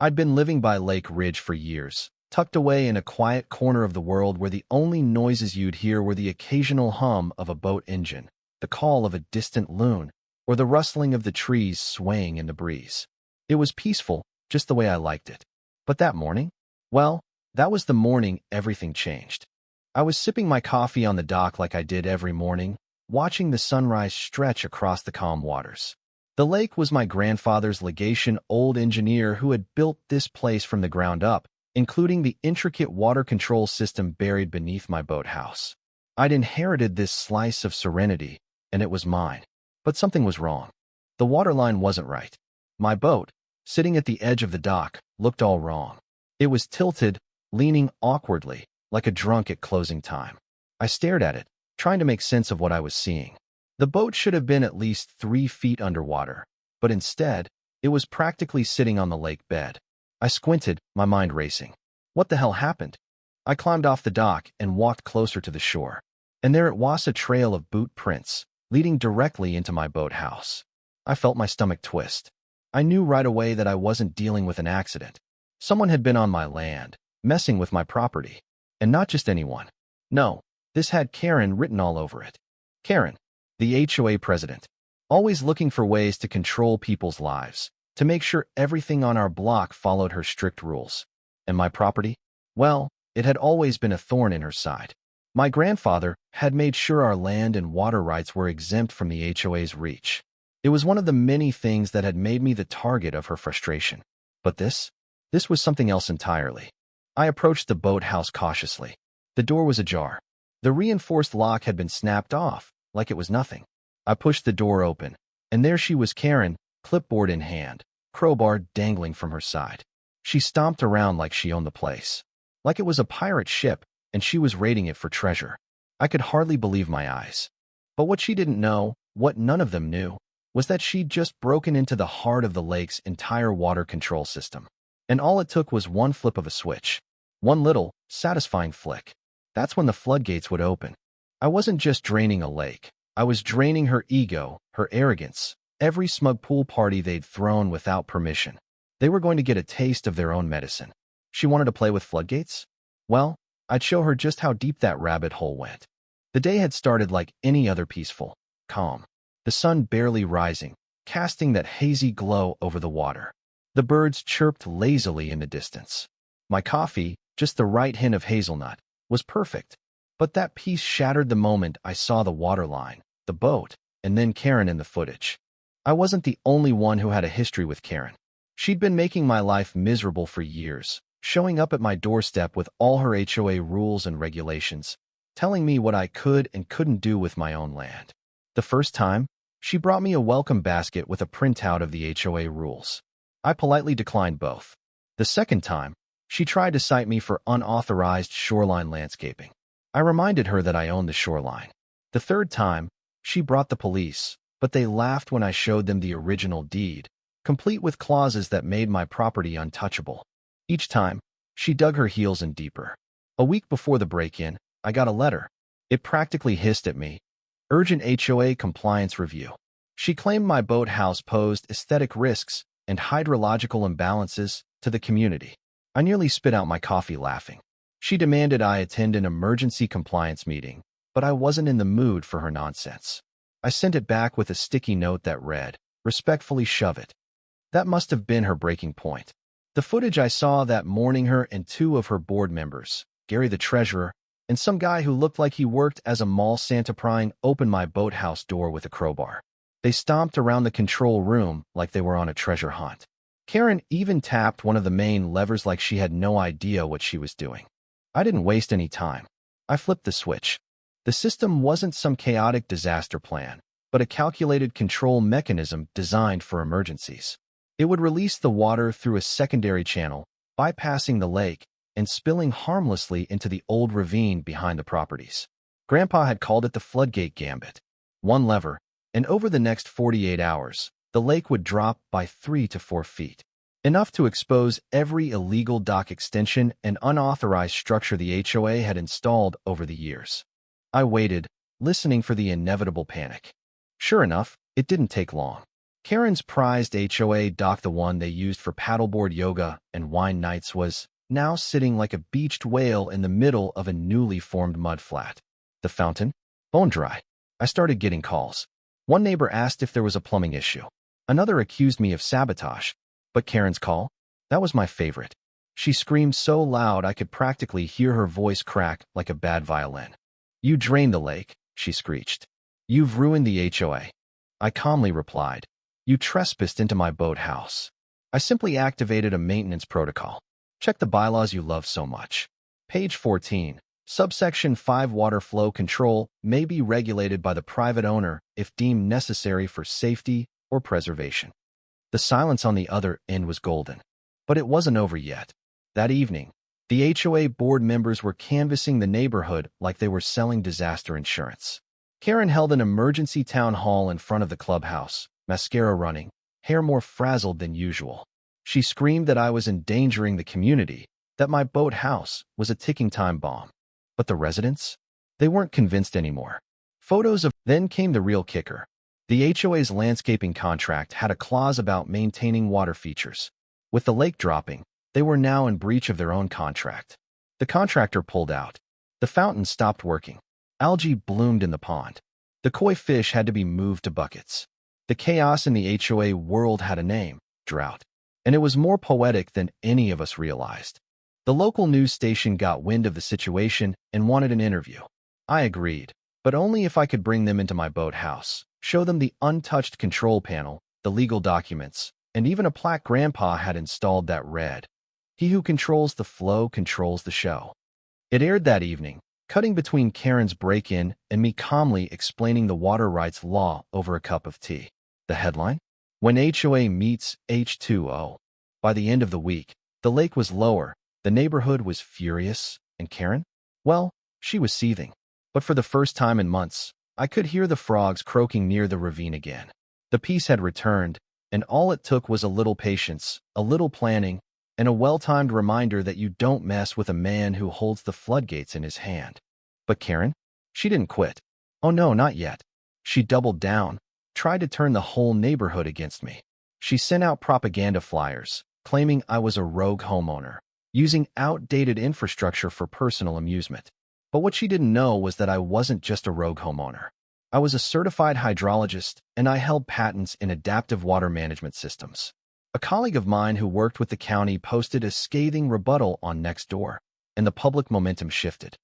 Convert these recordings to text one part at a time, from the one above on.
I'd been living by Lake Ridge for years, tucked away in a quiet corner of the world where the only noises you'd hear were the occasional hum of a boat engine, the call of a distant loon, or the rustling of the trees swaying in the breeze. It was peaceful, just the way I liked it. But that morning? Well, that was the morning everything changed. I was sipping my coffee on the dock like I did every morning, watching the sunrise stretch across the calm waters. The lake was my grandfather's legation, old engineer who had built this place from the ground up, including the intricate water control system buried beneath my boathouse. I'd inherited this slice of serenity, and it was mine. But something was wrong. The waterline wasn't right. My boat, sitting at the edge of the dock, looked all wrong. It was tilted, leaning awkwardly, like a drunk at closing time. I stared at it, trying to make sense of what I was seeing. The boat should have been at least 3 feet underwater, but instead, it was practically sitting on the lake bed. I squinted, my mind racing. What the hell happened? I climbed off the dock and walked closer to the shore, and there it was, a trail of boot prints, leading directly into my boathouse. I felt my stomach twist. I knew right away that I wasn't dealing with an accident. Someone had been on my land, messing with my property. And not just anyone. No, this had Karen written all over it. Karen, the HOA president, always looking for ways to control people's lives, to make sure everything on our block followed her strict rules. And my property? Well, it had always been a thorn in her side. My grandfather had made sure our land and water rights were exempt from the HOA's reach. It was one of the many things that had made me the target of her frustration. But this was something else entirely. I approached the boathouse cautiously. The door was ajar. The reinforced lock had been snapped off, like it was nothing. I pushed the door open, and there she was, Karen, clipboard in hand, crowbar dangling from her side. She stomped around like she owned the place, like it was a pirate ship, and she was raiding it for treasure. I could hardly believe my eyes. But what she didn't know, what none of them knew, was that she'd just broken into the heart of the lake's entire water control system. And all it took was one flip of a switch. One little, satisfying flick. That's when the floodgates would open. I wasn't just draining a lake. I was draining her ego, her arrogance, every smug pool party they'd thrown without permission. They were going to get a taste of their own medicine. She wanted to play with floodgates? Well, I'd show her just how deep that rabbit hole went. The day had started like any other, peaceful, calm. The sun barely rising, casting that hazy glow over the water. The birds chirped lazily in the distance. My coffee, just the right hint of hazelnut, was perfect. But that piece shattered the moment I saw the waterline, the boat, and then Karen in the footage. I wasn't the only one who had a history with Karen. She'd been making my life miserable for years, showing up at my doorstep with all her HOA rules and regulations, telling me what I could and couldn't do with my own land. The first time, she brought me a welcome basket with a printout of the HOA rules. I politely declined both. The second time, she tried to cite me for unauthorized shoreline landscaping. I reminded her that I owned the shoreline. The third time, she brought the police, but they laughed when I showed them the original deed, complete with clauses that made my property untouchable. Each time, she dug her heels in deeper. A week before the break-in, I got a letter. It practically hissed at me. Urgent HOA compliance review. She claimed my boathouse posed aesthetic risks and hydrological imbalances to the community. I nearly spit out my coffee laughing. She demanded I attend an emergency compliance meeting, but I wasn't in the mood for her nonsense. I sent it back with a sticky note that read, "Respectfully shove it." That must have been her breaking point. The footage I saw that morning, her and 2 of her board members, Gary the treasurer, and some guy who looked like he worked as a mall Santa prying open my boathouse door with a crowbar. They stomped around the control room like they were on a treasure hunt. Karen even tapped one of the main levers like she had no idea what she was doing. I didn't waste any time. I flipped the switch. The system wasn't some chaotic disaster plan, but a calculated control mechanism designed for emergencies. It would release the water through a secondary channel, bypassing the lake and spilling harmlessly into the old ravine behind the properties. Grandpa had called it the floodgate gambit. One lever, and over the next 48 hours, the lake would drop by 3 to 4 feet. Enough to expose every illegal dock extension and unauthorized structure the HOA had installed over the years. I waited, listening for the inevitable panic. Sure enough, it didn't take long. Karen's prized HOA dock, the one they used for paddleboard yoga and wine nights, was now sitting like a beached whale in the middle of a newly formed mudflat. The fountain? Bone dry. I started getting calls. One neighbor asked if there was a plumbing issue. Another accused me of sabotage. But Karen's call? That was my favorite. She screamed so loud I could practically hear her voice crack like a bad violin. "You drained the lake," she screeched. "You've ruined the HOA." I calmly replied, "You trespassed into my boathouse." I simply activated a maintenance protocol. Check the bylaws you love so much. Page 14. Subsection 5. Water flow control may be regulated by the private owner if deemed necessary for safety or preservation. The silence on the other end was golden. But it wasn't over yet. That evening, the HOA board members were canvassing the neighborhood like they were selling disaster insurance. Karen held an emergency town hall in front of the clubhouse, mascara running, hair more frazzled than usual. She screamed that I was endangering the community, that my boathouse was a ticking time bomb. But the residents? They weren't convinced anymore. Then came the real kicker. The HOA's landscaping contract had a clause about maintaining water features. With the lake dropping, they were now in breach of their own contract. The contractor pulled out. The fountain stopped working. Algae bloomed in the pond. The koi fish had to be moved to buckets. The chaos in the HOA world had a name: drought. And it was more poetic than any of us realized. The local news station got wind of the situation and wanted an interview. I agreed, but only if I could bring them into my boathouse, show them the untouched control panel, the legal documents, and even a plaque Grandpa had installed that read, "He who controls the flow controls the show." It aired that evening, cutting between Karen's break-in and me calmly explaining the water rights law over a cup of tea. The headline? When HOA meets H2O. By the end of the week, the lake was lower, the neighborhood was furious, and Karen? Well, she was seething. But for the first time in months, I could hear the frogs croaking near the ravine again. The peace had returned, and all it took was a little patience, a little planning, and a well-timed reminder that you don't mess with a man who holds the floodgates in his hand. But Karen? She didn't quit. Oh no, not yet. She doubled down, tried to turn the whole neighborhood against me. She sent out propaganda flyers, claiming I was a rogue homeowner, using outdated infrastructure for personal amusement. But what she didn't know was that I wasn't just a rogue homeowner. I was a certified hydrologist, and I held patents in adaptive water management systems. A colleague of mine who worked with the county posted a scathing rebuttal on Nextdoor, and the public momentum shifted.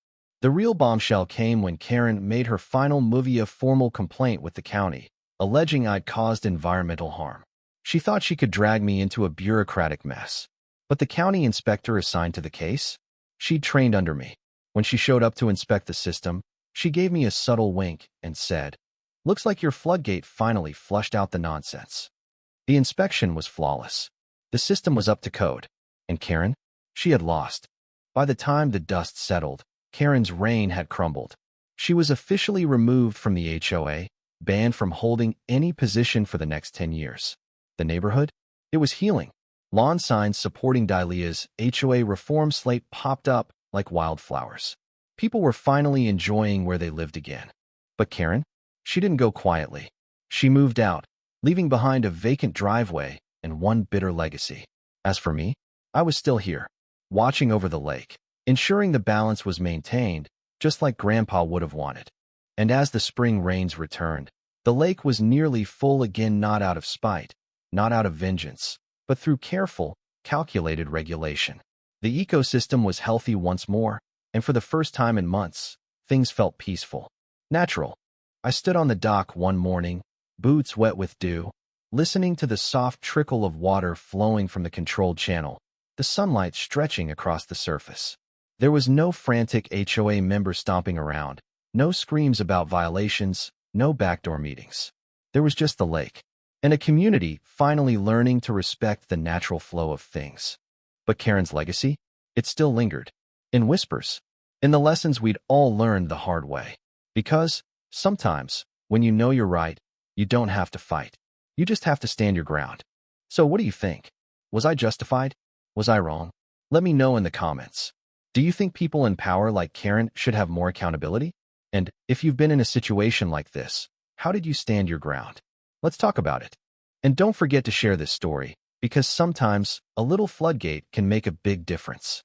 The real bombshell came when Karen made her final movie of formal complaint with the county, alleging I'd caused environmental harm. She thought she could drag me into a bureaucratic mess. But the county inspector assigned to the case? She'd trained under me. When she showed up to inspect the system, she gave me a subtle wink and said, "Looks like your floodgate finally flushed out the nonsense." The inspection was flawless. The system was up to code. And Karen? She had lost. By the time the dust settled, Karen's reign had crumbled. She was officially removed from the HOA, banned from holding any position for the next 10 years. The neighborhood? It was healing. Lawn signs supporting Dahlia's HOA reform slate popped up like wildflowers. People were finally enjoying where they lived again. But Karen? She didn't go quietly. She moved out, leaving behind a vacant driveway and one bitter legacy. As for me, I was still here, watching over the lake, ensuring the balance was maintained, just like Grandpa would have wanted. And as the spring rains returned, the lake was nearly full again, not out of spite, not out of vengeance, but through careful, calculated regulation. The ecosystem was healthy once more, and for the first time in months, things felt peaceful, natural. I stood on the dock one morning, boots wet with dew, listening to the soft trickle of water flowing from the controlled channel, the sunlight stretching across the surface. There was no frantic HOA member stomping around, no screams about violations, no backdoor meetings. There was just the lake, and a community finally learning to respect the natural flow of things. But Karen's legacy? It still lingered. In whispers. In the lessons we'd all learned the hard way. Because, sometimes, when you know you're right, you don't have to fight. You just have to stand your ground. So what do you think? Was I justified? Was I wrong? Let me know in the comments. Do you think people in power like Karen should have more accountability? And if you've been in a situation like this, how did you stand your ground? Let's talk about it. And don't forget to share this story, because sometimes a little floodgate can make a big difference.